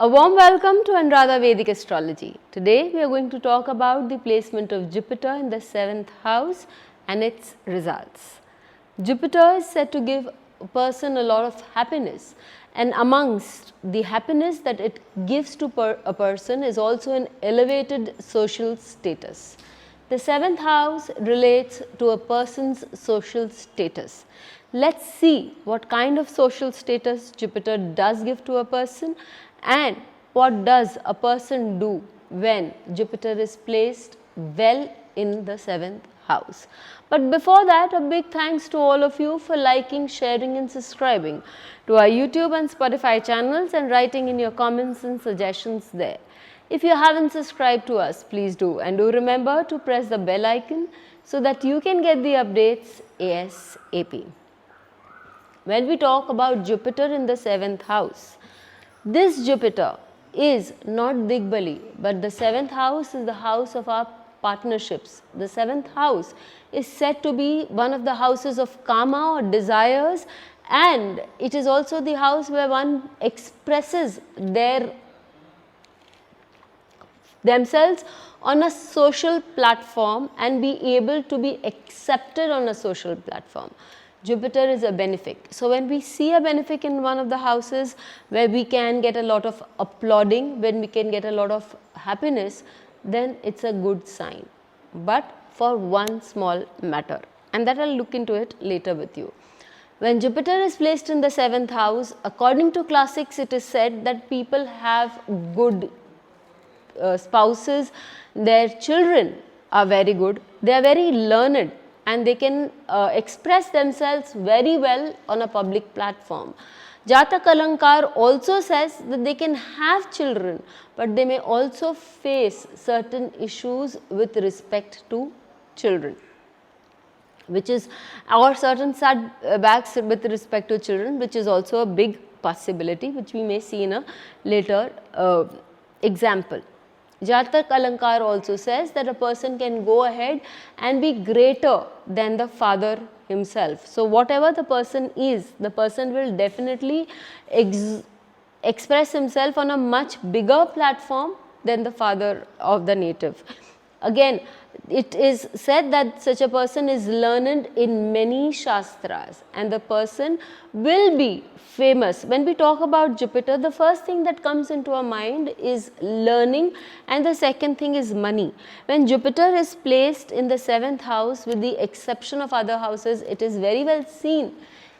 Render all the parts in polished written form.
A warm welcome to Anuradha Vedic Astrology. Today we are going to talk about the placement of Jupiter in the 7th house and its results. Jupiter is said to give a person a lot of happiness, and amongst the happiness that it gives to a person is also an elevated social status. The 7th house relates to a person's social status. Let's see what kind of social status Jupiter does give to a person and what does a person do when Jupiter is placed well in the 7th house. But before that, a big thanks to all of you for liking, sharing and subscribing to our YouTube and Spotify channels and writing in your comments and suggestions there. If you haven't subscribed to us, please do, and do remember to press the bell icon so that you can get the updates ASAP. When we talk about Jupiter in the 7th house, this Jupiter is not Digbali, but the 7th house is the house of our partnerships. The 7th house is said to be one of the houses of karma or desires, and it is also the house where one expresses themselves on a social platform and be able to be accepted on a social platform. Jupiter is a benefic. So when we see a benefic in one of the houses where we can get a lot of applauding, when we can get a lot of happiness, then it's a good sign. But for one small matter, and that I'll look into it later with you. When Jupiter is placed in the 7th house, according to classics, it is said that people have good spouses, their children are very good, they are very learned, and they can express themselves very well on a public platform. Jatak Alankar also says that they can have children, but they may also face certain issues with respect to children, which is, or certain setbacks with respect to children, which is also a big possibility, which we may see in a later example. Jatak Alankar also says that a person can go ahead and be greater than the father himself. So whatever the person is, the person will definitely express himself on a much bigger platform than the father of the native. Again, it is said that such a person is learned in many shastras and the person will be famous. When we talk about Jupiter, the first thing that comes into our mind is learning, and the second thing is money. When Jupiter is placed in the 7th house, with the exception of other houses, it is very well seen.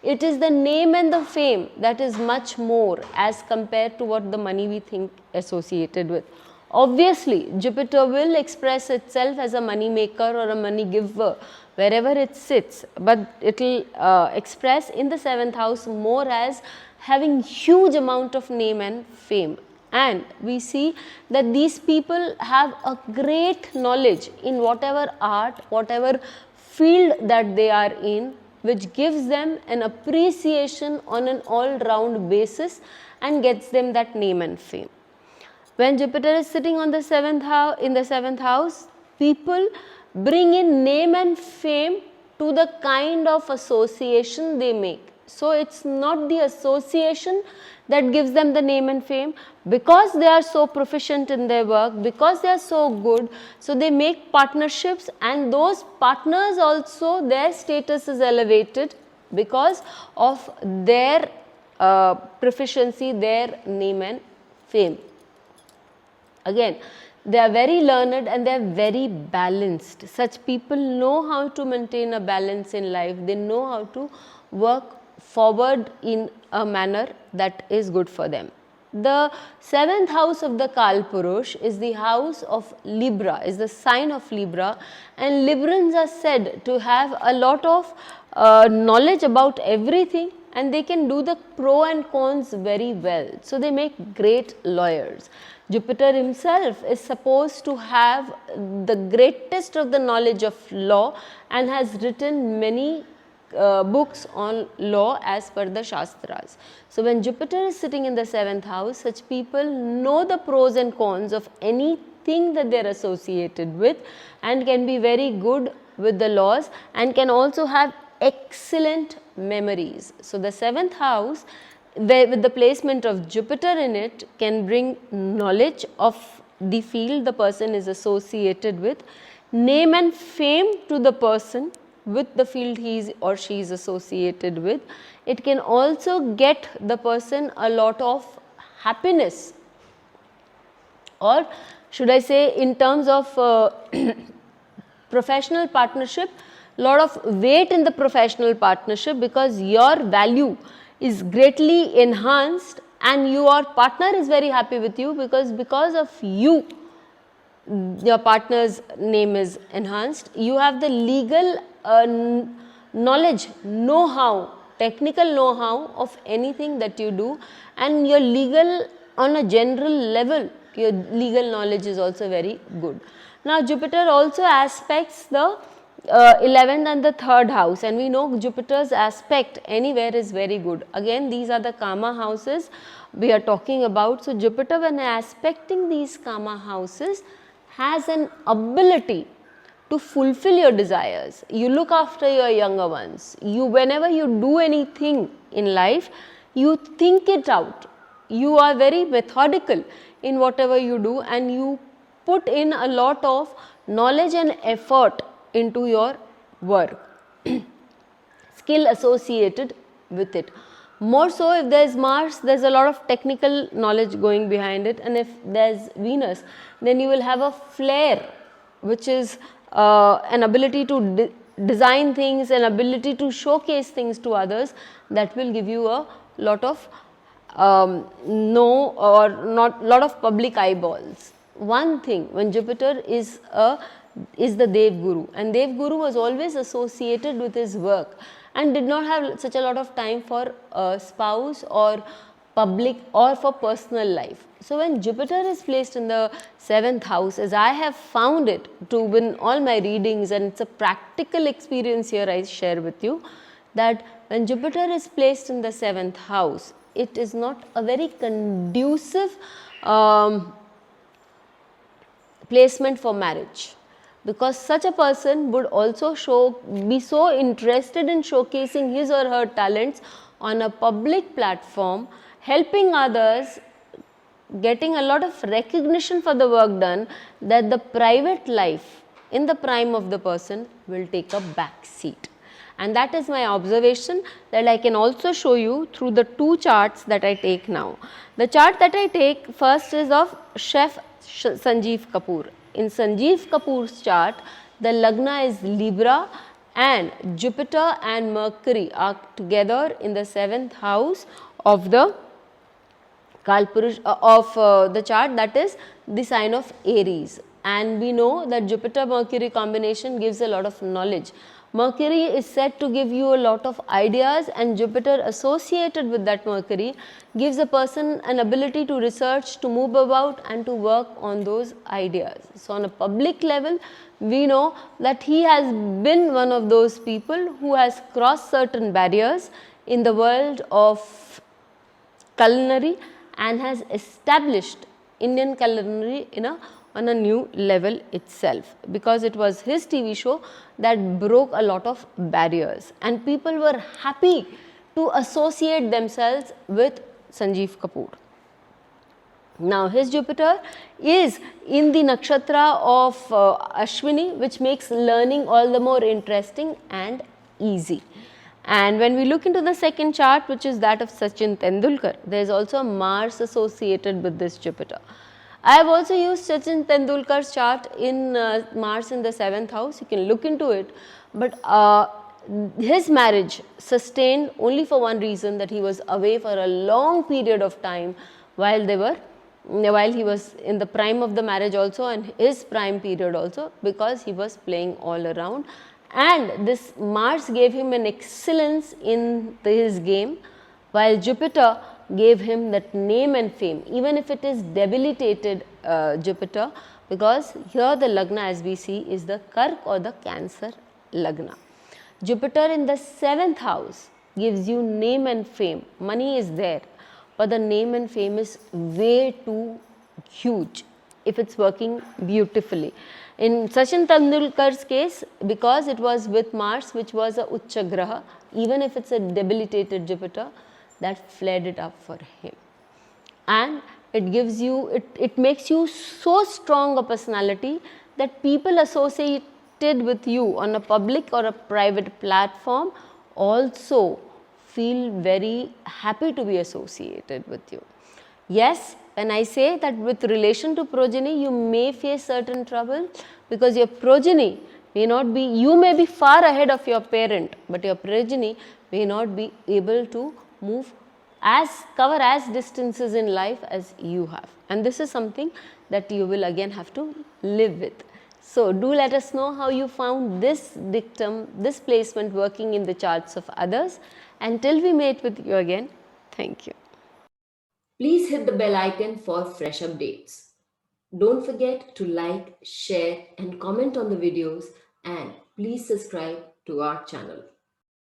It is the name and the fame that is much more as compared to what the money we think associated with. Obviously, Jupiter will express itself as a money maker or a money giver wherever it sits, but it will express in the 7th house more as having huge amount of name and fame. And we see that these people have a great knowledge in whatever art, whatever field that they are in, which gives them an appreciation on an all-round basis and gets them that name and fame. When Jupiter is sitting on the 7th house, in the 7th house, people bring in name and fame to the kind of association they make. So it's not the association that gives them the name and fame, because they are so proficient in their work, because they are so good, so they make partnerships, and those partners also, their status is elevated because of their proficiency, their name and fame. Again, they are very learned and they are very balanced. Such people know how to maintain a balance in life. They know how to work forward in a manner that is good for them. The 7th house of the Kalpurush is the house of Libra, is the sign of Libra, and Librans are said to have a lot of knowledge about everything, and they can do the pro and cons very well. So they make great lawyers. Jupiter himself is supposed to have the greatest of the knowledge of law and has written many books on law as per the Shastras. So when Jupiter is sitting in the 7th house, such people know the pros and cons of anything that they are associated with and can be very good with the laws and can also have excellent memories. So the 7th house with the placement of Jupiter in it, can bring knowledge of the field the person is associated with, name and fame to the person with the field he is or she is associated with. It can also get the person a lot of happiness, or should I say in terms of professional partnership, lot of weight in the professional partnership, because your value is greatly enhanced and your partner is very happy with you, because of you your partner's name is enhanced. You have the legal knowledge, know-how, technical know-how of anything that you do, and your legal, on a general level, your legal knowledge is also very good. Now Jupiter also aspects the 11th and the 3rd house, and we know Jupiter's aspect anywhere is very good. Again, these are the karma houses we are talking about. So Jupiter, when aspecting these karma houses, has an ability to fulfill your desires. You look after your younger ones. You, whenever you do anything in life, you think it out. You are very methodical in whatever you do, and you put in a lot of knowledge and effort into your work, skill associated with it. More so if there is Mars, there is a lot of technical knowledge going behind it, and if there is Venus, then you will have a flair, which is an ability to design things, an ability to showcase things to others, that will give you a lot of lot of public eyeballs. One thing, when Jupiter is the Dev Guru, and Dev Guru was always associated with his work and did not have such a lot of time for spouse or public or for personal life. So when Jupiter is placed in the 7th house, as I have found it to win all my readings, and it's a practical experience here I share with you, that when Jupiter is placed in the 7th house, it is not a very conducive placement for marriage, because such a person would also be so interested in showcasing his or her talents on a public platform, helping others, getting a lot of recognition for the work done, that the private life in the prime of the person will take a back seat. And that is my observation, that I can also show you through the 2 charts that I take now. The chart that I take first is of Chef Sanjeev Kapoor. In Sanjeev Kapoor's chart, the Lagna is Libra, and Jupiter and Mercury are together in the 7th house of the Kalpurush of the chart, that is the sign of Aries. And we know that Jupiter-Mercury combination gives a lot of knowledge. Mercury is said to give you a lot of ideas, and Jupiter associated with that Mercury gives a person an ability to research, to move about and to work on those ideas. So on a public level, we know that he has been one of those people who has crossed certain barriers in the world of culinary and has established Indian culinary on a new level itself, because it was his TV show that broke a lot of barriers, and people were happy to associate themselves with Sanjeev Kapoor. Now his Jupiter is in the nakshatra of Ashwini, which makes learning all the more interesting and easy. And when we look into the second chart, which is that of Sachin Tendulkar, there is also a Mars associated with this Jupiter. I have also used Sachin Tendulkar's chart in Mars in the 7th house. You can look into it, but his marriage sustained only for one reason, that he was away for a long period of time while he was in the prime of the marriage also, and his prime period also, because he was playing all around. And this Mars gave him an excellence in his game, while Jupiter gave him that name and fame, even if it is debilitated Jupiter, because here the Lagna, as we see, is the Kark or the Cancer Lagna. Jupiter in the 7th house gives you name and fame. Money is there, but the name and fame is way too huge if it's working beautifully. In Sachin Tendulkar's case, because it was with Mars, which was a Ucha Graha, even if it's a debilitated Jupiter, that flared it up for him. And it gives you, it makes you so strong a personality that people associated with you on a public or a private platform also feel very happy to be associated with you. Yes, when I say that with relation to progeny, you may face certain trouble because your progeny may not be, you may be far ahead of your parent, but your progeny may not be able to cover as distances in life as you have. And this is something that you will again have to live with. So do let us know how you found this dictum, this placement working in the charts of others. Until we meet with you again, thank you. Please hit the bell icon for fresh updates. Don't forget to like, share and comment on the videos, and please subscribe to our channel.